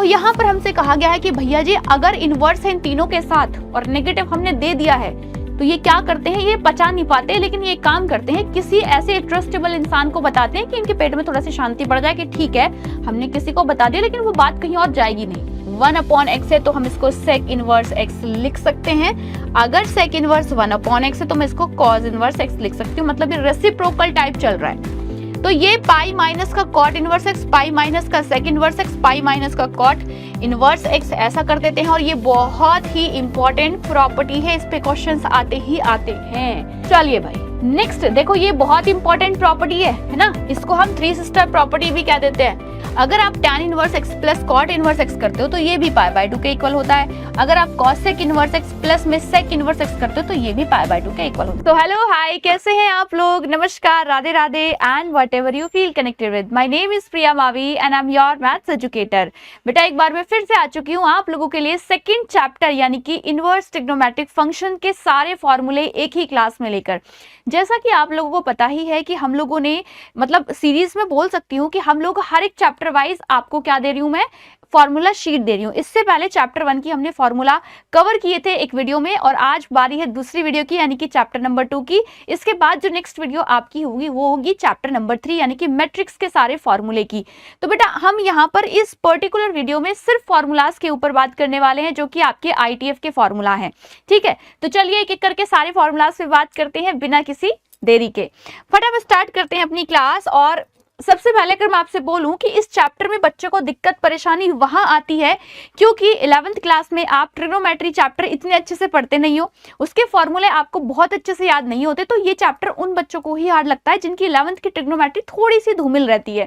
यहाँ पर हमसे कहा गया है कि भैया जी अगर इनवर्स है इन तीनों के साथ और नेगेटिव हमने दे दिया है तो ये क्या करते हैं, ये पचा नहीं पाते, लेकिन ये काम करते हैं, किसी ऐसे ट्रस्टेबल इंसान को बताते हैं कि इनके पेट में थोड़ा सी शांति बढ़ जाए कि ठीक है हमने किसी को बता दिया लेकिन वो बात कहीं और जाएगी नहीं। 1/x है तो हम इसको sec इनवर्स x लिख सकते हैं। अगर sec इनवर्स 1/x है तो मैं इसको cos इनवर्स x लिख सकती हूँ, मतलब ये रेसिप्रोकल टाइप चल रहा है। तो ये पाई माइनस का cot inverse x, pi minus का sec inverse x, pi minus का कॉट इनवर्स एक्स, ऐसा कर देते हैं। और ये बहुत ही इंपॉर्टेंट प्रॉपर्टी है, इस पे क्वेश्चंस आते ही आते हैं। चलिए भाई नेक्स्ट देखो, ये बहुत इंपॉर्टेंट प्रॉपर्टी है ना, इसको हम थ्री सिस्टर प्रॉपर्टी भी कह देते हैं। अगर आप tan inverse x plus cot inverse x करते हो तो ये भी π/2 के इक्वल होता है। अगर आप cosec इनवर्स x प्लस में sec इनवर्स x करते हो तो ये भी π/2 के इक्वल होता है। तो हेलो हाय, कैसे हैं आप लोग, नमस्कार, Radhe Radhe and whatever you feel connected with. My name is Priya Mavi and I am your maths educator. बेटा एक बार मैं फिर से आ चुकी हूँ आप लोगों के लिए सेकंड चैप्टर यानी कि इनवर्स ट्रिग्नोमेट्रिक फंक्शन के सारे फॉर्मूले एक ही क्लास में लेकर। जैसा कि आप लोगों को पता ही है कि हम लोगों ने मतलब सीरीज में बोल सकती हूँ कि हम लोग हर एक चैप्टर वाइज आपको क्या दे रही हूँ, मैं फॉर्मूला शीट दे रही हूँ। इससे पहले चैप्टर 1 की हमने फॉर्मूला कवर किए थे एक वीडियो में और आज बारी है दूसरी वीडियो की यानी कि चैप्टर नंबर 2 की। इसके बाद जो नेक्स्ट वीडियो आपकी होगी वो होगी चैप्टर नंबर 3 यानी कि मैट्रिक्स के सारे फॉर्मूले की। तो बेटा हम यहाँ पर इस पर्टिकुलर वीडियो में सिर्फ फॉर्मूलाज के ऊपर बात करने वाले हैं जो कि आपके ITF के फॉर्मूला हैं, ठीक है। तो चलिए एक एक करके सारे फॉर्मूलाज पे बात करते हैं बिना किसी देरी के। फटाफट स्टार्ट करते हैं अपनी क्लास। और सबसे पहले अगर मैं आपसे बोलूं कि इस चैप्टर में बच्चों को दिक्कत परेशानी वहां आती है क्योंकि 11th क्लास में आप ट्रिग्नोमेट्री चैप्टर इतने अच्छे से पढ़ते नहीं हो, उसके फॉर्मूले आपको बहुत अच्छे से याद नहीं होते, तो ये चैप्टर उन बच्चों को ही हार्ड लगता है जिनकी 11th की ट्रिग्नोमेट्री थोड़ी सी धूमिल रहती है।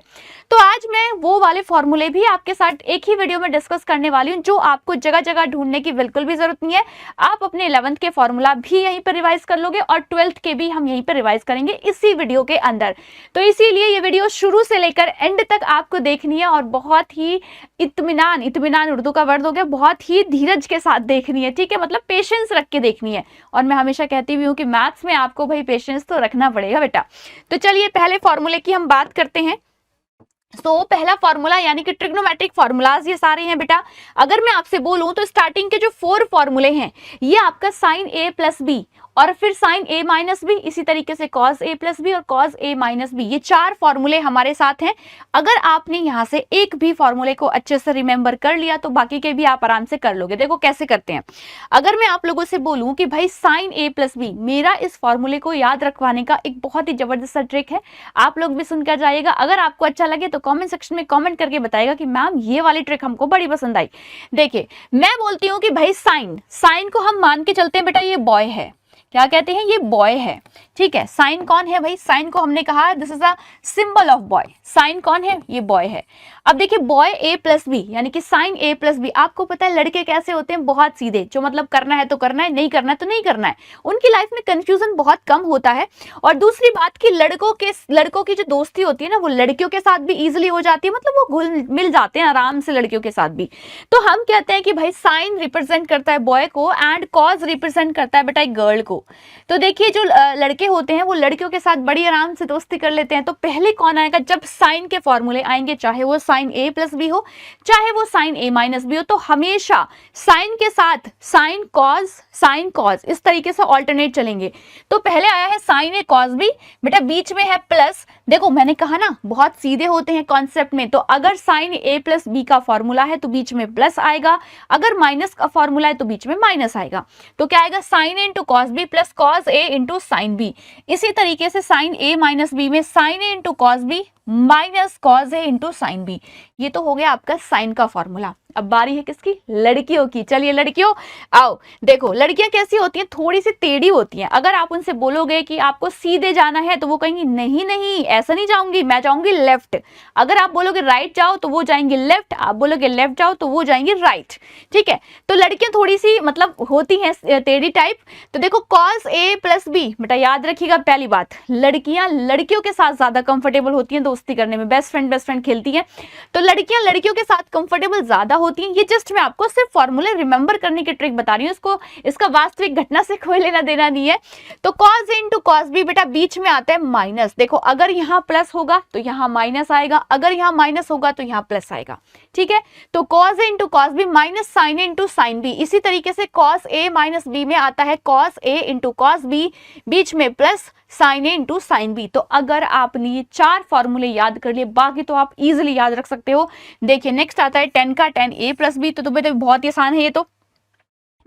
तो आज मैं वो वाले फॉर्मूले भी आपके साथ एक ही वीडियो में डिस्कस करने वाली हूँ जो आपको जगह जगह ढूंढने की बिल्कुल भी जरूरत नहीं है। आप अपने 11th के फॉर्मूला भी यहीं पर रिवाइज कर लोगे और 12th के भी हम यहीं पर रिवाइज करेंगे इसी वीडियो के अंदर। तो इसीलिए ये वीडियो शुरू से लेकर एंड तक आपको देखनी है और बहुत ही इत्मीनान उर्दू का वर्ड हो गया, बहुत ही धीरज के साथ देखनी है, ठीक है, मतलब पेशेंस रख के देखनी है। और मैं हमेशा कहती भी हूँ कि मैथ्स में आपको भाई पेशेंस तो रखना पड़ेगा बेटा। तो चलिए पहले फॉर्मूले की हम बात करते हैं। तो पहला फॉर्मूला यानी कि ट्रिग्नोमेट्रिक फॉर्मूलाज ये सारे हैं बेटा। अगर मैं आपसे बोलूं तो स्टार्टिंग के जो 4 फॉर्मूले हैं ये आपका साइन a प्लस बी और फिर साइन a माइनस बी, इसी तरीके से cos a प्लस बी और cos a माइनस बी, ये 4 फॉर्मूले हमारे साथ हैं। अगर आपने यहाँ से एक भी फॉर्मूले को अच्छे से रिमेंबर कर लिया तो बाकी के भी आप आराम से कर लोगे। देखो कैसे करते हैं। अगर मैं आप लोगों से बोलूं कि भाई साइन a प्लस बी, मेरा इस फॉर्मूले को याद रखवाने का एक बहुत ही जबरदस्त ट्रिक है, आप लोग भी सुनकर जाइएगा। अगर आपको अच्छा लगे तो कमेंट सेक्शन में कमेंट करके बताइएगा कि मैम ये वाली ट्रिक हमको बड़ी पसंद आई। देखिए मैं बोलती हूँ कि भाई साइन को हम मान के चलते हैं बेटा ये बॉय है, क्या कहते हैं, ये बॉय है, ठीक है। साइन कौन है भाई, साइन को हमने कहा this is a symbol of boy, sine कौन है, ये बॉय है। अब देखिए बॉय a प्लस बी यानी कि साइन a प्लस बी, आपको पता है लड़के कैसे होते हैं, बहुत सीधे, जो मतलब करना है तो करना है, नहीं करना है तो नहीं करना है, उनकी लाइफ में कंफ्यूजन बहुत कम होता है। और दूसरी बात कि लड़कों की जो दोस्ती होती है ना वो लड़कियों के साथ भी इजिली हो जाती है, मतलब वो घुल मिल जाते हैं आराम से लड़कियों के साथ भी। तो हम कहते हैं कि भाई साइन रिप्रेजेंट करता है बॉय को एंड कॉज रिप्रेजेंट करता है बेटा एक गर्ल को। तो देखिए जो लड़के होते हैं वो लड़कियों के साथ बड़ी आराम से दोस्ती कर लेते हैं। तो पहले कौन आएगा, जब साइन के फॉर्मूले आएंगे, चाहे वो साइन a प्लस बी हो चाहे वो साइन a माइनस बी हो, तो हमेशा साइन के साथ साइन कॉज इस तरीके से ऑल्टरनेट चलेंगे। तो पहले आया है साइन a कॉज बी, बेटा बीच में है प्लस। देखो मैंने कहा ना बहुत सीधे होते हैं कॉन्सेप्ट में, तो अगर साइन a प्लस बी का फॉर्मूला है तो बीच में प्लस आएगा, अगर माइनस का फॉर्मूला है तो बीच में माइनस आएगा। तो क्या आएगा, sine a into cos b plus cos a into sine b. इसी तरीके से साइन a माइनस बी में sine a into cos b minus cos a into sine b. ये तो हो गया आपका साइन का फॉर्मूला। अब बारी है किसकी, लड़कियों की। चलिए लड़कियों आओ, देखो लड़कियां कैसी होती हैं, थोड़ी सी टेढ़ी होती हैं। अगर आप उनसे बोलोगे कि आपको सीधे जाना है तो वो कहेंगी नहीं नहीं ऐसा नहीं जाऊंगी, मैं जाऊंगी लेफ्ट। अगर आप बोलोगे राइट जाओ तो वो जाएंगे लेफ्ट, आप बोलोगे लेफ्ट जाओ तो वो जाएंगे राइट, ठीक है। तो लड़कियां थोड़ी सी मतलब होती हैं टेढ़ी टाइप। तो देखो cos a प्लस बी, बेटा याद रखिएगा पहली बात, लड़कियां लड़कियों के साथ ज्यादा कंफर्टेबल होती हैं तो दोस्ती करने में, बेस्ट फ्रेंड खेलती हैं, तो लड़कियां लड़कियों के साथ कंफर्टेबल ज्यादा होती हैं। ये जस्ट मैं आपको सिर्फ फॉर्मूले रिमेंबर करने की ट्रिक बता रही हूँ, इसको इसका वास्तविक घटना से कोई लेना देना नहीं है। तो cos A into cos B बेटा बीच में आता है माइनस। देखो अगर यहाँ प्लस होगा तो यहाँ माइनस आएगा, अगर यहाँ माइनस होगा तो यहाँ प्लस आएगा, ठीक है। तो cos A into cos B minus sin A into sin B। इसी तरीके से cos A माइनस B में आता है cos A into cos B, बीच में plus sin A into sin B। तो अगर आपने ये 4 फॉर्मूले याद कर लिए, बाकी तो आप इजीली याद रख सकते हो। देखिए नेक्स्ट आता है tan का tan A प्लस B, तो बेटा बहुत ही आसान है ये तो,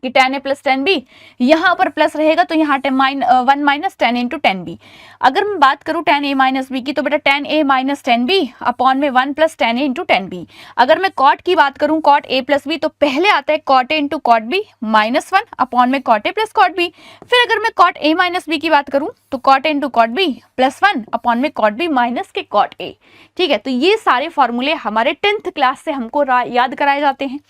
कि tan A plus tan B, यहाँ पर प्लस रहेगा तो यहाँ 1 minus tan A into tan B। अगर मैं बात करूँ tan A माइनस B की, तो बेटा tan A minus tan B upon में 1 plus tan A into tan B। अगर मैं cot की बात करूँ, cot A प्लस B, तो पहले आता है cot A into cot B minus 1 upon में cot A plus cot B। फिर अगर मैं cot A माइनस B की बात करूँ, तो cot A into cot B plus 1 upon में cot B माइनस के cot A, ठीक है। तो ये सारे फॉर्मूले हमारे 10th क्लास से हमको याद कराए जाते हैं।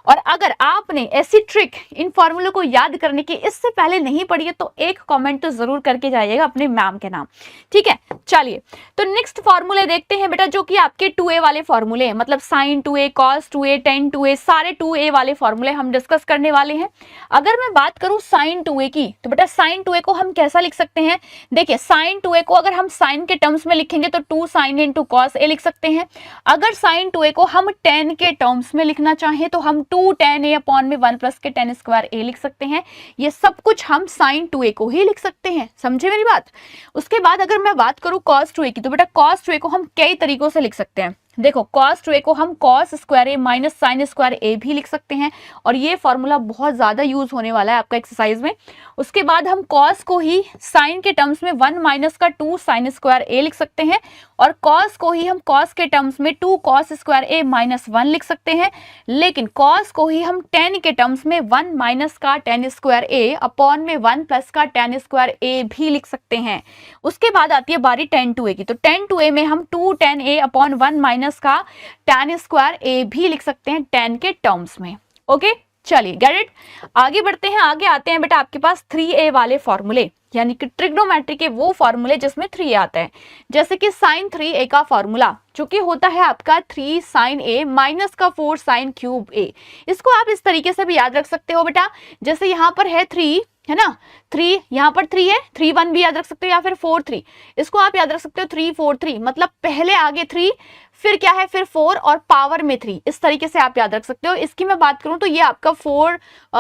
और अगर आपने ऐसी ट्रिक इन फॉर्मूलों को याद करने की इससे पहले नहीं पढ़ी है, तो एक कमेंट तो जरूर करके जाइएगा अपने मैम के नाम, ठीक है। चलिए तो नेक्स्ट फॉर्मूले देखते हैं बेटा, जो कि आपके 2a वाले फॉर्मूले हैं, मतलब sin 2a, cos 2a, tan 2a, सारे 2a वाले फॉर्मूले हम डिस्कस करने वाले हैं। अगर मैं बात करूं sin 2a की, तो बेटा sin 2a को हम कैसा लिख सकते हैं? देखिए sin 2a को अगर हम sin के टर्म्स में लिखेंगे तो 2 sin इंटू cos a लिख सकते हैं। अगर sin 2a को हम tan के टर्म्स में लिखना चाहें तो हम 2 tan a अपॉन में 1 प्लस के tan स्क्वायर a लिख सकते हैं। ये सब कुछ हम sin 2a को ही लिख सकते हैं, समझे मेरी बात। उसके बाद अगर मैं बात करूं cos 2a की, तो बेटा cos 2a को हम कई तरीकों से लिख सकते हैं। देखो cos 2a को हम cos square a minus sin square a भी लिख सकते हैं, और ये फॉर्मूला बहुत ज्यादा यूज होने वाला है आपका एक्सरसाइज में। उसके बाद हम cos को ही sin के टर्म्स में 1 माइनस का 2 sin स्क्वायर a लिख सकते हैं, और cos को ही हम cos के टर्म्स में 2 cos स्क्वायर a माइनस 1 लिख सकते हैं। लेकिन cos को ही हम tan के टर्म्स में 1 माइनस का tan स्क्वायर a अपॉन में 1 प्लस का tan स्क्वायर a भी लिख सकते हैं। उसके बाद आती है बारी tan 2a की, तो tan 2a में हम 2 tan a अपॉन 1 माइनस का tan स्क्वायर a भी लिख सकते हैं tan के टर्म्स में। ओके चलिए गेट इट। आगे बढ़ते हैं, आगे आते हैं बेटा आपके पास 3a वाले फॉर्मूले, यानी कि ट्रिग्नोमेट्री के वो फॉर्मूले जिसमें 3a आता है। जैसे कि sin 3a का फॉर्मूला जो कि होता है आपका 3 sin a माइनस का 4 sin क्यूब a। इसको आप इस तरीके से भी याद रख सकते हो बेटा, जैसे यहाँ पर है 3 है ना, 3 यहाँ पर 3 है, 3 1 भी याद रख सकते हो, या फिर 4 3, इसको आप याद रख सकते हो 3 4 3, मतलब पहले आगे 3 फिर क्या है, फिर 4 और पावर में 3, इस तरीके से आप याद रख सकते हो। इसकी मैं बात करूं तो ये आपका 4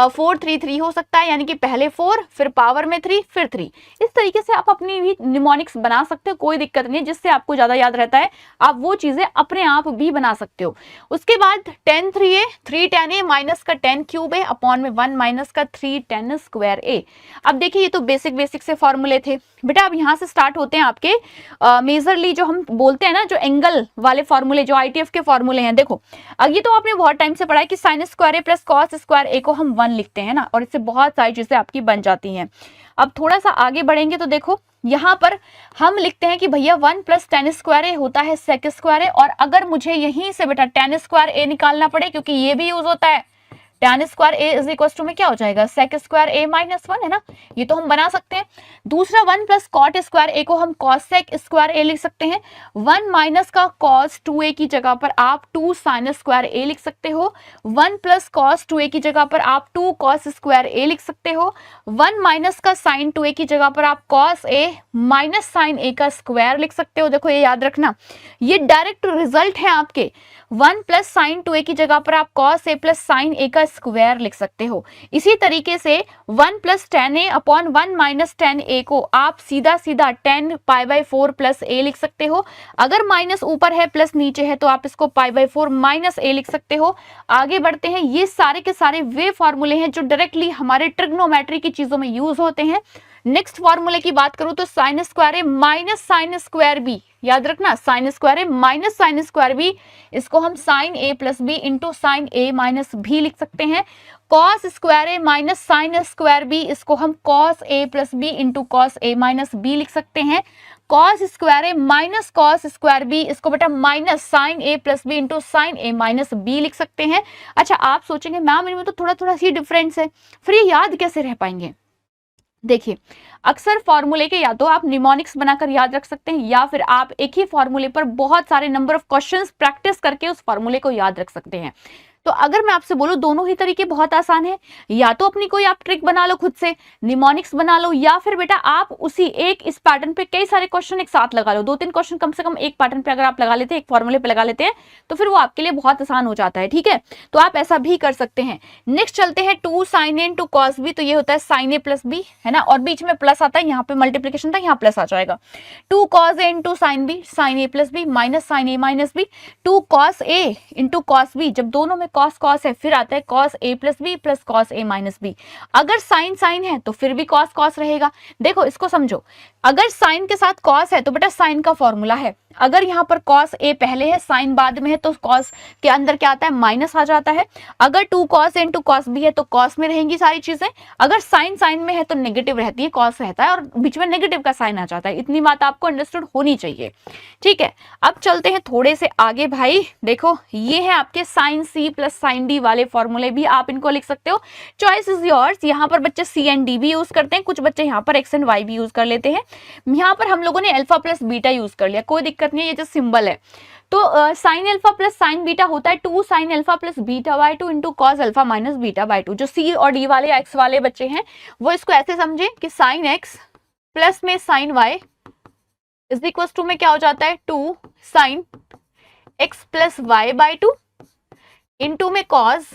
4 3 3 हो सकता है, यानी कि पहले 4 फिर पावर में 3 फिर 3। इस तरीके से आप अपनी भी निमोनिक्स बना सकते हो, कोई दिक्कत नहीं है, जिससे आपको ज्यादा याद रहता है आप वो चीजें अपने आप भी बना सकते हो। उसके बाद tan 3a 3 tan a minus का tan क्यूब a अपॉन में 1 माइनस का 3 tan स्क्वायर a। अब देखिए ये तो बेसिक से फॉर्मूले थे बेटा। अब यहाँ से स्टार्ट होते हैं आपके मेजरली जो हम बोलते हैं ना, जो एंगल वाले फॉर्मूले, जो ITF के फॉर्मूले हैं। देखो अब ये तो आपने बहुत टाइम से पढ़ा है कि sin square a plus cos square a को हम 1 लिखते हैं ना, और इससे बहुत सारी चीजें आपकी बन जाती हैं। अब थोड़ा सा आगे बढ़ेंगे तो देखो यहाँ पर हम लिखते हैं कि भैया 1 प्लस tan स्क्वायर a होता है sec स्क्वायर a, और अगर मुझे यहीं से बेटा tan स्क्वायर a निकालना पड़े, क्योंकि ये भी यूज होता है, tan square a is equal to में क्या हो जाएगा, sec स्क्वायर a माइनस 1 है ना, ये तो हम बना सकते हैं। दूसरा 1 प्लस cot स्क्वायर a को हम cos sec स्क्वायर a लिख सकते हैं। 1 माइनस का cos 2a की जगह पर आप 2 sin स्क्वायर a लिख सकते हो। 1 प्लस cos 2a की जगह पर आप 2 cos स्क्वायर a लिख सकते हो। 1 माइनस का sin 2a की जगह पर आप cos a minus sin a का स्क्वायर लिख सकते हो। देखो ये याद रखना, ये डायरेक्ट रिजल्ट है आपके। 1 प्लस sin 2a की जगह पर आप cos a plus sin a का स्क्वायर लिख सकते हो। इसी तरीके से 1 plus tan a upon 1 minus tan a को आप सीधा सीधा tan pi by 4 plus a लिख सकते हो। अगर माइनस ऊपर है प्लस नीचे है तो आप इसको पाई बाई 4 माइनस a लिख सकते हो। आगे बढ़ते हैं, ये सारे के सारे वे फॉर्मूले हैं जो डायरेक्टली हमारे ट्रिग्नोमेट्री की चीजों में यूज होते हैं। नेक्स्ट फॉर्मूले की बात करूं तो sin square a minus sine square b, याद रखना sin square a minus sine square b, इसको हम sin a plus b into sine a minus b लिख सकते हैं। cos square a minus sine square b, इसको हम cos a plus b into cos a minus b लिख सकते हैं। cos square a minus cos square b, इसको बेटा minus sine a plus b into sine a minus b लिख सकते हैं। अच्छा आप सोचेंगे मैम इनमें तो थोड़ा सी डिफरेंस है, फिर ये याद कैसे रह पाएंगे? देखिए अक्सर फॉर्मूले के या तो आप निमोनिक्स बनाकर याद रख सकते हैं या फिर आप एक ही फॉर्मूले पर बहुत सारे नंबर ऑफ क्वेश्चंस प्रैक्टिस करके उस फॉर्मूले को याद रख सकते हैं। तो अगर मैं आपसे बोलूं दोनों ही तरीके बहुत आसान है, या तो अपनी कोई आप ट्रिक बना लो खुद से, निमोनिक्स बना लो, या फिर बेटा आप उसी एक इस पैटर्न पे कई सारे क्वेश्चन एक साथ लगा लो। 2-3 क्वेश्चन कम से कम एक पैटर्न पे अगर आप लगा लेते हैं, एक फॉर्मूले पे लगा लेते हैं, तो फिर वो आपके लिए बहुत आसान हो जाता है। ठीक है, तो आप ऐसा भी कर सकते हैं। नेक्स्ट चलते हैं 2 sin a into cos b, तो ये होता है sin a plus b, है ना, और बीच में प्लस आता है, यहाँ पे मल्टीप्लीकेशन था, यहाँ प्लस आ जाएगा। 2 cos a into sin b, sin a plus b minus sin a minus b, 2 cos a into cos b, जब दोनों में cos cos है फिर आता है cos a plus b plus cos a minus b। अगर sin sin है तो फिर भी cos cos रहेगा। देखो इसको समझो, अगर sin के साथ cos है तो बेटा sin का फॉर्मूला है, अगर यहाँ पर cos a पहले है sin बाद में है तो cos के अंदर क्या आता है, माइनस आ जाता है। अगर 2 cos a into cos b है तो cos में रहेंगी सारी चीजें, अगर sin sin में है तो नेगेटिव रहती है, cos रहता है और बीच में नेगेटिव का साइन आ जाता है। इतनी बात आपको अंडरस्टूड होनी चाहिए। ठीक है, अब चलते हैं थोड़े से आगे भाई। देखो ये है आपके sin c plus sin d वाले फॉर्मूले, भी आप इनको लिख सकते हो, चॉइस इज योर्स। यहाँ पर बच्चे c एंड d भी यूज करते हैं, कुछ बच्चे यहाँ पर x एंड y भी यूज कर लेते हैं। यहाँ पर हम लोगों ने अल्फा प्लस बीटा यूज कर लिया, कोई दिक्कत नहीं है, ये जो सिंबल है। तो sine alpha plus sign beta होता है 2 sin alpha plus beta by 2 into cos alpha minus beta by 2। जो सी और डी वाले एक्स वाले बच्चे हैं वो इसको ऐसे समझे कि साइन एक्स प्लस में sine y is equal to में क्या हो जाता है 2 sin x plus y by 2 into में cos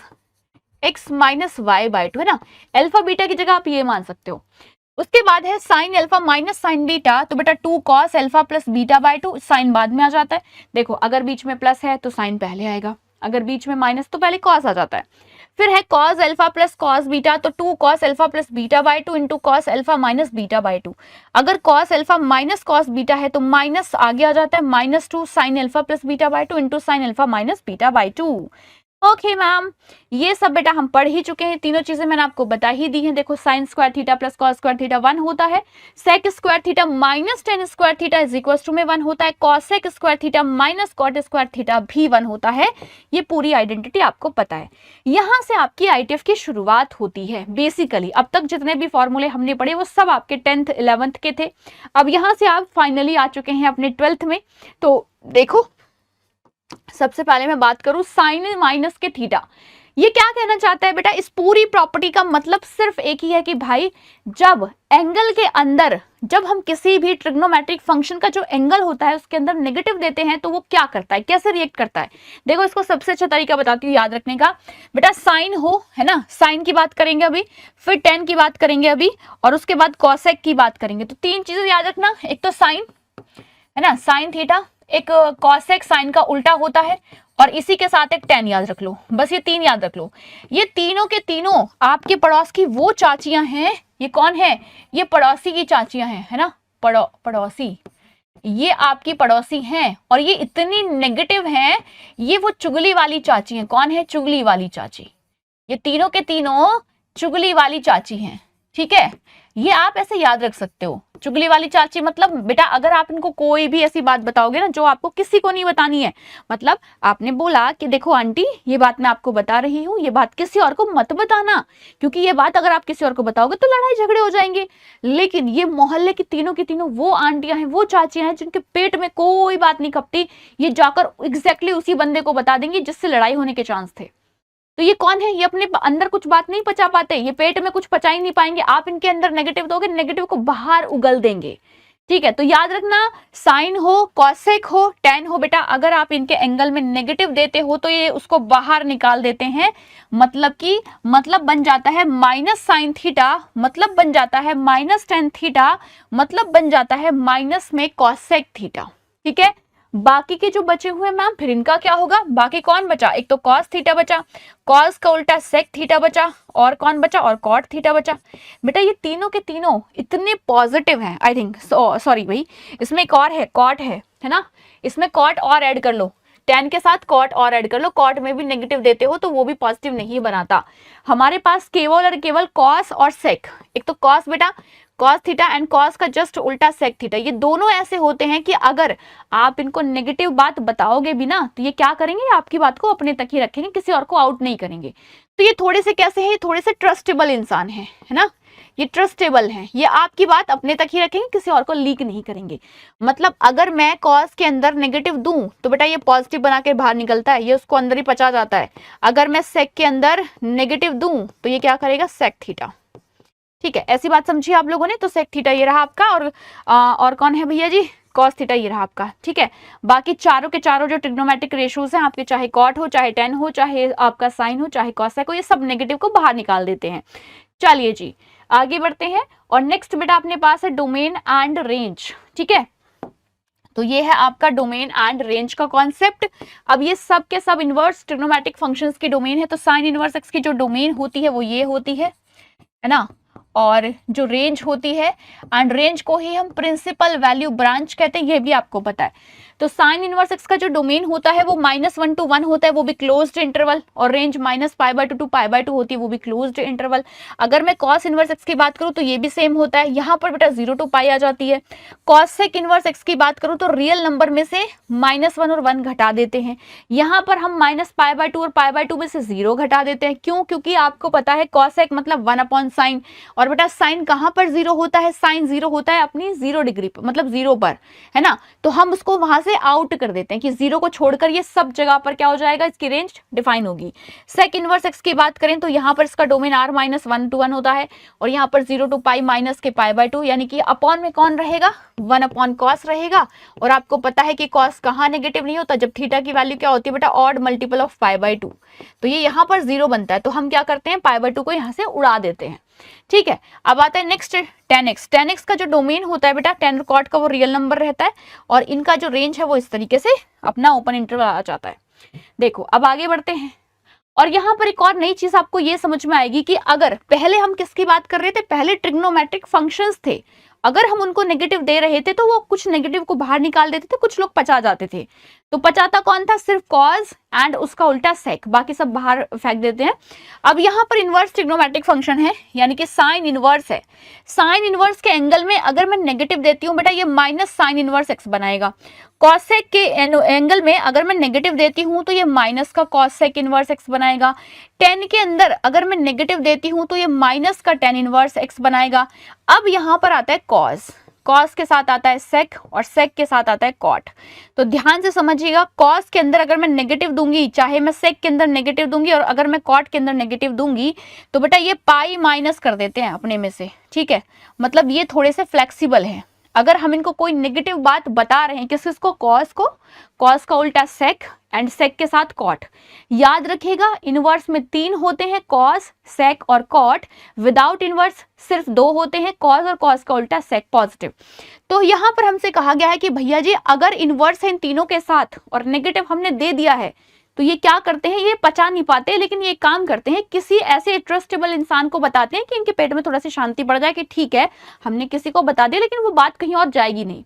x minus y by 2, है ना। अल्फा बीटा की जगह आप ये मान सकते हो। उसके बाद है sine alpha minus sine beta, तो बेटा 2 cos alpha plus beta by 2, sine बाद में आ जाता है। देखो अगर बीच में प्लस है तो साइन पहले आएगा, अगर बीच में माइनस तो पहले cos आ जाता है। फिर है cos alpha plus cos beta, तो 2 cos alpha plus beta by 2 into cos alpha minus beta by 2। अगर cos alpha minus cos beta है तो माइनस आगे आ जाता है, minus 2 sin alpha plus beta by 2 into sin alpha minus beta by 2। Okay ma'am, ये सब बेटा हम पढ़ ही चुके हैं, तीनों चीजें मैंने आपको बता ही दी हैं। देखो sine square theta plus cos square theta 1 होता है, sec square theta minus tan square theta is equal to में 1 होता है, cosec square theta minus cot square theta भी 1 होता है। ये पूरी आइडेंटिटी आपको पता है। यहाँ से आपकी आईटीएफ की शुरुआत होती है बेसिकली। अब तक जितने भी फॉर्मूले हमने पढ़े वो सब आपके 10th 11th के थे। अब यहाँ से आप फाइनली आ चुके हैं अपने 12th में। तो देखो सबसे पहले मैं बात करूं साइन माइनस के थीटा, ये क्या कहना चाहता है बेटा, इस पूरी प्रॉपर्टी का मतलब सिर्फ एक ही है कि भाई जब एंगल के अंदर, जब हम किसी भी ट्रिग्नोमेट्रिक फंक्शन का जो एंगल होता है उसके अंदर नेगेटिव देते हैं तो वो क्या करता है, कैसे रिएक्ट करता है। देखो इसको सबसे अच्छा तरीका बताती हूँ याद रखने का। बेटा साइन हो, है ना, साइन की बात करेंगे अभी, फिर टेन की बात करेंगे अभी, और उसके बाद कॉसेक की बात करेंगे। तो 3 चीजें याद रखना, एक तो साइन, है ना, साइन थीटा, एक कॉसेक साइन का उल्टा होता है, और इसी के साथ एक टेन याद रख लो। बस ये 3 याद रख लो। ये तीनों के तीनों आपके पड़ोस की वो चाचियां हैं। ये कौन है, ये पड़ोसी की चाचियां हैं, है ना, पड़ोसी, ये आपकी पड़ोसी हैं, और ये इतनी नेगेटिव हैं, ये वो चुगली वाली चाची हैं। कौन है, चुगली वाली चाची। ये तीनों के तीनों चुगली वाली चाची हैं, ठीक है। ये आप ऐसे याद रख सकते हो, चुगली वाली चाची मतलब बेटा अगर आप इनको कोई भी ऐसी बात बताओगे ना जो आपको किसी को नहीं बतानी है, मतलब आपने बोला कि देखो आंटी ये बात मैं आपको बता रही हूँ, ये बात किसी और को मत बताना, क्योंकि ये बात अगर आप किसी और को बताओगे तो लड़ाई झगड़े हो जाएंगे। लेकिन ये मोहल्ले की तीनों वो आंटियां हैं, वो चाचियां हैं जिनके पेट में कोई बात नहीं खपती, ये जाकर एग्जैक्टली उसी बंदे को बता देंगी जिससे लड़ाई होने के चांस थे। तो ये कौन है, ये अपने अंदर कुछ बात नहीं पचा पाते, ये पेट में कुछ पचा ही नहीं पाएंगे। आप इनके अंदर नेगेटिव दोगे, नेगेटिव को बाहर उगल देंगे, ठीक है। तो याद रखना साइन हो, कॉसेक हो, टेन हो, बेटा अगर आप इनके एंगल में नेगेटिव देते हो तो ये उसको बाहर निकाल देते हैं। मतलब बन जाता है माइनस साइन थीटा, मतलब बन जाता है माइनस टेन थीटा, मतलब बन जाता है माइनस में कॉसेक थीटा, ठीक है। बाकी के जो बचे हुए मैम फिर इनका क्या होगा, बाकी कौन बचा, एक तो कॉस थीटा बचा, कॉस का उल्टा सेक थीटा बचा, और कौन बचा, और कॉट थीटा बचा। बेटा ये तीनों के तीनों इतने पॉजिटिव हैं, आई थिंक सॉरी भाई इसमें एक और है, कॉट है ना, इसमें कॉट और ऐड कर लो, टेन के साथ कॉट और ऐड कर लो। कॉट में भी नेगेटिव देते हो तो वो भी पॉजिटिव नहीं बनाता। हमारे पास केवल और केवल कॉस और सेक, एक तो कॉस बेटा कॉस थीटा एंड कॉस का जस्ट उल्टा सेक थीटा, ये दोनों ऐसे होते हैं कि अगर आप इनको नेगेटिव बात बताओगे भी ना तो ये क्या करेंगे, आपकी बात को अपने तक ही रखेंगे, किसी और को आउट नहीं करेंगे। तो ये थोड़े से कैसे हैं, ये थोड़े से ट्रस्टेबल इंसान है ना, ये ट्रस्टेबल हैं, ये आपकी बात अपने तक ही रखेंगे, किसी और को लीक नहीं करेंगे। मतलब अगर मैं कॉस के अंदर नेगेटिव दूं तो बेटा ये पॉजिटिव बना के बाहर निकलता है, ये उसको अंदर ही पचा जाता है। अगर मैं सेक के अंदर नेगेटिव दूं तो ये क्या करेगा, सेक थीटा। ठीक है, ऐसी बात समझिए आप लोगों ने। तो सेक थीटा ये रहा आपका, और कौन है भैया जी, कॉस थीटा ये रहा आपका। ठीक है, बाकी चारों के चारों जो ट्रिग्नोमेट्रिक रेशियोज हैं आपके, चाहे कॉट हो, चाहे टेन हो, चाहे आपका साइन हो, चाहे कॉसेक हो, ये सब नेगेटिव को बाहर निकाल देते हैं। चलिए जी आगे बढ़ते हैं। और नेक्स्ट बेटा अपने पास है डोमेन एंड रेंज। ठीक है, तो ये है आपका डोमेन एंड रेंज का कॉन्सेप्ट। अब ये सब के सब इनवर्स ट्रिग्नोमेट्रिक फंक्शंस की डोमेन है। तो साइन इनवर्स एक्स की जो डोमेन होती है वो ये होती है ना, और जो रेंज होती है, एंड रेंज को ही हम प्रिंसिपल वैल्यू ब्रांच कहते हैं, ये भी आपको पता है। तो साइन इनवर्स एक्स का जो डोमेन होता है वो -1 to 1 होता है, वो भी क्लोज्ड इंटरवल, और रेंज -π/2 to π/2 होती है, वो भी क्लोज्ड इंटरवल। अगर मैं कॉस इनवर्स एक्स की बात करूं तो ये भी सेम होता है, यहाँ पर बेटा 0 to π आ जाती है। कॉसेक इनवर्स एक्स की बात करूं तो रियल नंबर में से -1 और 1 घटा देते हैं, यहाँ पर हम -π/2 और π/2 में से 0 घटा देते हैं। क्यों? क्योंकि आपको पता है कॉसेक मतलब 1/sin, और बेटा साइन कहाँ पर 0 होता है, साइन 0 होता है अपनी 0 डिग्री पर, मतलब 0 पर, है ना। तो हम उसको वहां से आउट कर देते हैं कि 0 को छोड़कर ये सब जगह पर क्या हो जाएगा, इसकी रेंज डिफाइन होगी। सेक इनवर्स एक्स की बात करें तो यहाँ पर इसका डोमेन r -1 to 1 होता है, और यहाँ पर 0 to π माइनस के π/2, यानी कि अपॉन में कौन रहेगा, 1/cos रहेगा। और आपको पता है कि cos कहाँ नेगेटिव नहीं होता, जब थीटा की वैल्यू क्या होती है बेटा, ऑड मल्टीपल ऑफ π/2। तो ये यहाँ पर 0 बनता है, तो हम क्या करते हैं, π/2 को यहाँ से उड़ा देते हैं। ठीक है, अब आता है next tan x। tan x का जो डोमेन होता है बेटा, tan और cot का वो रियल नंबर रहता है, और इनका जो रेंज है वो इस तरीके से अपना ओपन इंटरवल आ जाता है। देखो अब आगे बढ़ते हैं, और यहाँ पर एक और नई चीज आपको ये समझ में आएगी कि अगर पहले हम किसकी बात कर रहे थे, पहले ट्रिग्नोमेट्रिक फंक्शंस थे, अगर हम उनको नेगेटिव दे रहे थे तो वो कुछ नेगेटिव को बाहर निकाल देते थे, कुछ लोग पचा जाते थे। तो पचाता कौन था, सिर्फ कॉस एंड उसका उल्टा सेक, बाकी सब बाहर फेंक देते हैं। अब यहाँ पर इनवर्स ट्रिग्नोमेट्रिक फंक्शन है, यानी कि साइन इनवर्स है। साइन इनवर्स के एंगल में अगर मैं नेगेटिव देती हूँ बेटा, ये माइनस साइन इनवर्स एक्स बनाएगा। कॉसेक के एंगल में अगर मैं नेगेटिव देती हूँ तो ये माइनस का कॉसेक इनवर्स एक्स बनाएगा। टेन के अंदर अगर मैं नेगेटिव देती हूँ तो ये माइनस का टेन इनवर्स एक्स बनाएगा। अब यहाँ पर आता है कॉस, कॉस के साथ आता है सेक, और सेक के साथ आता है कॉट। तो ध्यान से समझिएगा, कॉस के अंदर अगर मैं नेगेटिव दूंगी, चाहे मैं सेक के अंदर नेगेटिव दूंगी, और अगर मैं कॉट के अंदर नेगेटिव दूंगी, तो बेटा ये पाई माइनस कर देते हैं अपने में से। ठीक है, मतलब ये थोड़े से फ्लेक्सिबल है। अगर हम इनको कोई नेगेटिव बात बता रहे हैं, किसको, कॉस को, कॉस का उल्टा सेक एंड सेक के साथ कॉट। याद रखिएगा इनवर्स में 3 होते हैं, कॉस, सेक और कॉट। विदाउट इनवर्स सिर्फ 2 होते हैं, कॉस और कॉस का उल्टा सेक पॉजिटिव। तो यहाँ पर हमसे कहा गया है कि भैया जी अगर इनवर्स है इन तीनों के साथ और नेगेटिव हमने दे दिया है, तो ये क्या करते हैं, ये पचा नहीं पाते, लेकिन ये काम करते हैं, किसी ऐसे ट्रस्टेबल इंसान को बताते हैं कि इनके पेट में थोड़ा सी शांति बढ़ जाए कि ठीक है हमने किसी को बता दिया, लेकिन वो बात कहीं और जाएगी नहीं।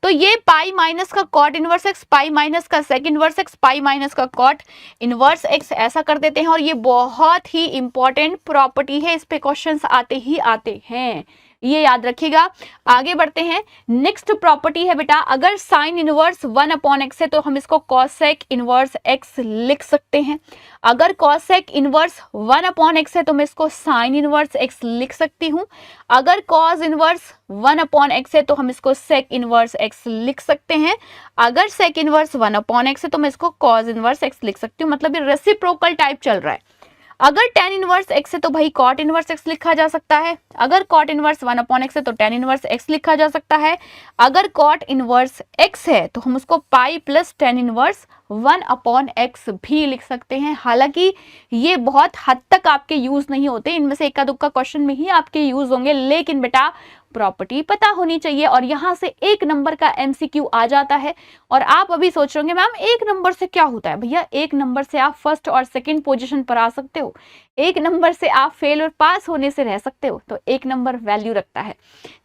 तो ये पाई माइनस का cot inverse x, pi minus का sec inverse x, pi minus का कॉट इनवर्स एक्स, ऐसा कर देते हैं। और ये बहुत ही इंपॉर्टेंट प्रॉपर्टी है, इस पे क्वेश्चंस आते ही आते हैं, ये याद रखिएगा। आगे बढ़ते हैं, नेक्स्ट प्रॉपर्टी है बेटा, अगर साइन इनवर्स 1/x है तो हम इसको कॉसेक इनवर्स x लिख सकते हैं। अगर कॉसेक इनवर्स 1/x है तो मैं इसको साइन इनवर्स x लिख सकती हूँ। अगर कॉस इनवर्स 1/x है तो हम इसको सेक इनवर्स x लिख सकते हैं। अगर सेक इनवर्स 1/x है तो मैं इसको कॉस इनवर्स x लिख सकती हूँ। मतलब ये रेसिप्रोकल टाइप चल रहा है। अगर tan इनवर्स x है तो भाई cot इनवर्स x लिखा जा सकता है। अगर cot इनवर्स 1/x है तो tan इनवर्स x लिखा जा सकता है। अगर cot इनवर्स x है तो हम उसको pi plus tan inverse 1/x भी लिख सकते हैं। हालांकि ये बहुत हद तक आपके यूज नहीं होते, इनमें से इक्का दुक्का क्वेश्चन में ही आपके यूज होंगे, लेकिन बेटा प्रॉपर्टी पता होनी चाहिए। और यहाँ से 1 नंबर का MCQ आ जाता है। और आप अभी सोच रहे होंगे मैम 1 नंबर से क्या होता है? भैया 1 नंबर से आप फर्स्ट और सेकंड पोजीशन पर आ सकते हो, 1 नंबर से आप फेल और पास होने से रह सकते हो। तो 1 नंबर वैल्यू रखता है,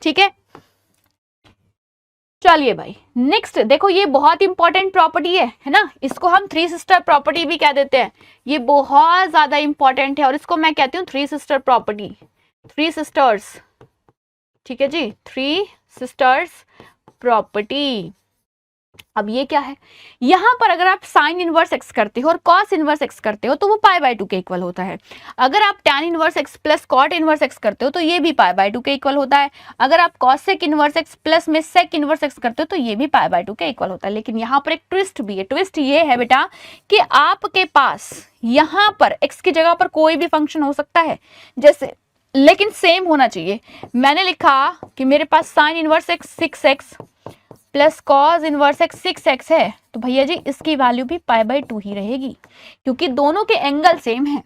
ठीक है। चलिए भाई नेक्स्ट देखो, ये बहुत इंपॉर्टेंट प्रॉपर्टी है ना, इसको हम 3 सिस्टर प्रॉपर्टी भी कह देते हैं। ये बहुत ज्यादा इंपॉर्टेंट है और इसको मैं कहती हूँ 3 सिस्टर प्रॉपर्टी, 3 सिस्टर्स, ठीक है जी, थ्री सिस्टर्स प्रॉपर्टी। अब ये क्या है, यहां पर अगर आप साइन इनवर्स एक्स करते हो और कॉस इनवर्स एक्स करते हो तो वो पाई बाय 2 के इक्वल होता है। अगर आप tan inverse x plus cot inverse x करते हो तो ये भी पाई बाय 2 के इक्वल होता है। अगर आप कॉसेक इनवर्स एक्स प्लस में सेक इनवर्स एक्स करते हो तो ये भी पाई बाय 2 के इक्वल होता है। लेकिन यहाँ पर एक ट्विस्ट भी है। ट्विस्ट ये है बेटा कि आपके पास यहाँ पर एक्स की जगह पर कोई भी फंक्शन हो सकता है, जैसे, लेकिन सेम होना चाहिए। मैंने लिखा कि मेरे पास sine inverse x 6x plus cos inverse x 6x है, तो भैया जी इसकी वैल्यू भी पाई बाय 2 ही रहेगी, क्योंकि दोनों के एंगल सेम है।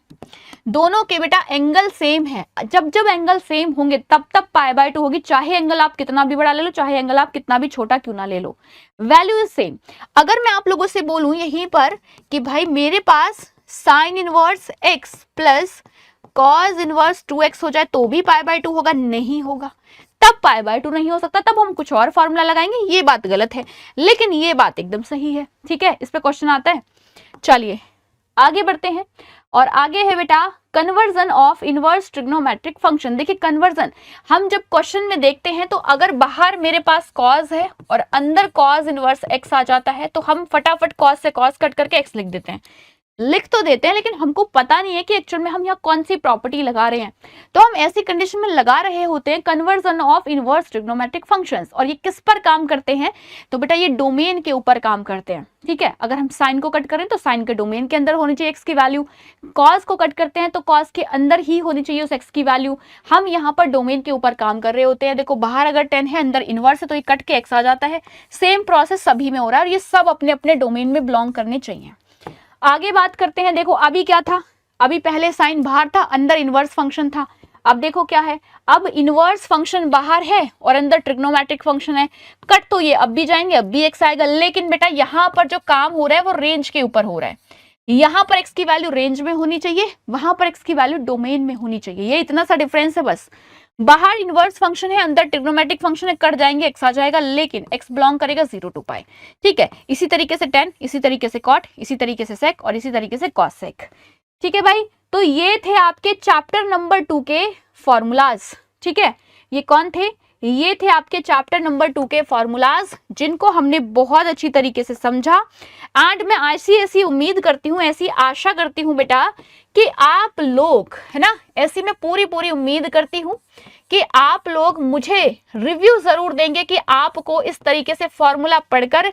दोनों के बेटा एंगल सेम है। जब जब एंगल सेम होंगे तब तब पाई बाय 2 होगी, चाहे एंगल आप कितना भी बड़ा ले लो, चाहे एंगल आप कितना भी छोटा क्यों ना ले लो, वैल्यू इज सेम। अगर मैं आप लोगों से बोलूं यहीं पर कि भाई मेरे पास sine inverse x plus cos inverse 2x हो जाए तो भी पाई बाय 2 होगा, नहीं होगा, तब पाई बाय 2 नहीं हो सकता, तब हम कुछ और फॉर्मूला लगाएंगे। ये बात गलत है, लेकिन ये बात एकदम सही है। ठीक है, इस पे क्वेश्चन आता है। चलिए आगे बढ़ते हैं, और आगे है बेटा conversion of inverse trigonometric function. देखिए कन्वर्जन हम जब क्वेश्चन में देखते हैं तो अगर बाहर मेरे पास कॉस है और अंदर कॉस इनवर्स एक्स आ जाता है तो हम फटाफट कॉस से कॉस कट करके एक्स लिख देते हैं, लिख तो देते हैं, लेकिन हमको पता नहीं है कि एक्चुअल में हम यहाँ कौन सी प्रॉपर्टी लगा रहे हैं। तो हम ऐसी कंडीशन में लगा रहे होते हैं conversion of inverse trigonometric functions. और ये किस पर काम करते हैं, तो बेटा ये डोमेन के ऊपर काम करते हैं। ठीक है, अगर हम साइन को कट करें तो साइन के डोमेन के अंदर होनी चाहिए एक्स की वैल्यू, कॉस को कट करते हैं तो कॉस के अंदर ही होनी चाहिए उस एक्स की वैल्यू। हम यहाँ पर डोमेन के ऊपर काम कर रहे होते हैं। देखो बाहर अगर 10 है, अंदर इनवर्स है, तो ये कट के एक्स आ जाता है। सेम प्रोसेस सभी में हो रहा है और ये सब अपने अपने डोमेन में बिलोंग करने चाहिए। आगे बात करते हैं। देखो अभी क्या था, अभी पहले साइन बाहर था, अंदर इनवर्स फंक्शन था। अब देखो क्या है, अब इनवर्स फंक्शन बाहर है और अंदर ट्रिग्नोमेट्रिक फंक्शन है। कट तो ये अब भी जाएंगे, अब भी एक्स आएगा, लेकिन बेटा यहाँ पर जो काम हो रहा है वो रेंज के ऊपर हो रहा है। यहाँ पर एक्स की वैल्यू रेंज में होनी चाहिए, वहां पर एक्स की वैल्यू डोमेन में होनी चाहिए। ये इतना सा डिफरेंस है बस। बाहर इनवर्स फंक्शन है, अंदर ट्रिग्नोमेट्रिक फंक्शन है, कट जाएंगे एक्स आ जाएगा, लेकिन एक्स बिलोंग करेगा 0 to पाई। ठीक है, इसी तरीके से tan, इसी तरीके से cot, इसी तरीके से sec और इसी तरीके से cos sec। ठीक है भाई, तो ये थे आपके चैप्टर नंबर 2 के फॉर्मूलाज। ठीक है, ये कौन थे, ये थे आपके चैप्टर नंबर 2 के फॉर्मूलाज, जिनको हमने बहुत अच्छी तरीके से समझा। एंड मैं ऐसी उम्मीद करती हूँ, ऐसी आशा करती हूँ बेटा कि आप लोग, है ना, ऐसी मैं पूरी उम्मीद करती हूँ कि आप लोग मुझे रिव्यू जरूर देंगे कि आपको इस तरीके से फॉर्मूला पढ़कर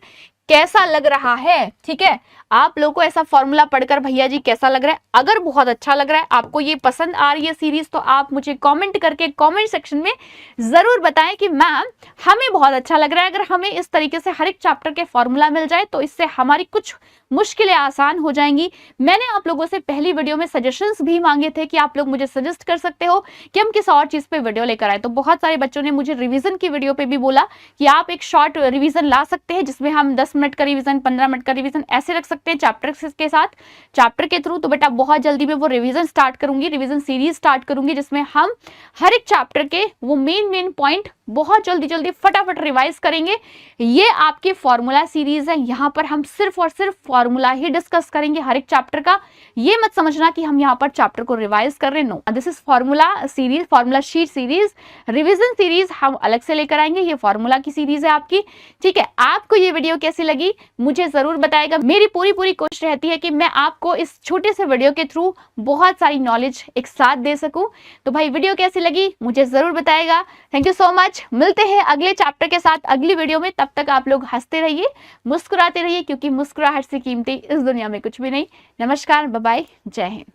कैसा लग रहा है। ठीक है, आप लोगों को ऐसा फॉर्मूला पढ़कर भैया जी कैसा लग रहा है। अगर बहुत अच्छा लग रहा है, आपको ये पसंद आ रही है सीरीज, तो आप मुझे कमेंट करके कमेंट सेक्शन में जरूर बताएं कि मैम हमें बहुत अच्छा लग रहा है। अगर हमें इस तरीके से हर एक चैप्टर के फॉर्मूला मिल जाए तो इससे हमारी कुछ मुश्किलें आसान हो जाएंगी। मैंने आप लोगों से पहली वीडियो में सजेशंस भी मांगे थे कि आप लोग मुझे सजेस्ट कर सकते हो कि हम किस और चीज पे वीडियो लेकर आए। तो बहुत सारे बच्चों ने मुझे रिवीजन की वीडियो पे भी बोला कि आप एक शॉर्ट रिवीजन ला सकते हैं, जिसमें हम 10 मिनट का रिवीजन, 15 मिनट का रिवीजन ऐसे रख सकते हैं चैप्टर के साथ, चैप्टर के थ्रू। तो बेटा बहुत जल्दी मैं वो रिवीजन स्टार्ट करूंगी, रिवीजन सीरीज स्टार्ट करूंगी, जिसमें हम हर एक चैप्टर के वो मेन पॉइंट बहुत जल्दी फटाफट रिवाइज करेंगे। ये आपकी फॉर्मूला सीरीज है, यहाँ पर हम सिर्फ और सिर्फ फॉर्मूला ही डिस्कस करेंगे हर एक चैप्टर का। ये मत समझना कि हम यहाँ पर चैप्टर को रिवाइज कर रहे हैं, no, this is formula series, formula sheet series. Revision series हम अलग से लेकर आएंगे, ये फॉर्मूला की सीरीज है आपकी। ठीक है, आपको ये वीडियो कैसी लगी मुझे जरूर बताएगा। मेरी पूरी कोशिश रहती है कि मैं आपको इस छोटे से वीडियो के थ्रू बहुत सारी नॉलेज एक साथ दे सकूं। तो भाई वीडियो कैसी लगी मुझे जरूर बताएगा। Thank you so much. मिलते हैं अगले चैप्टर के साथ अगली वीडियो में। तब तक आप लोग हंसते रहिए, मुस्कुराते रहिए, क्योंकि मुस्कुराहट से कीमती इस दुनिया में कुछ भी नहीं। नमस्कार, बाय बाय, जय हिंद।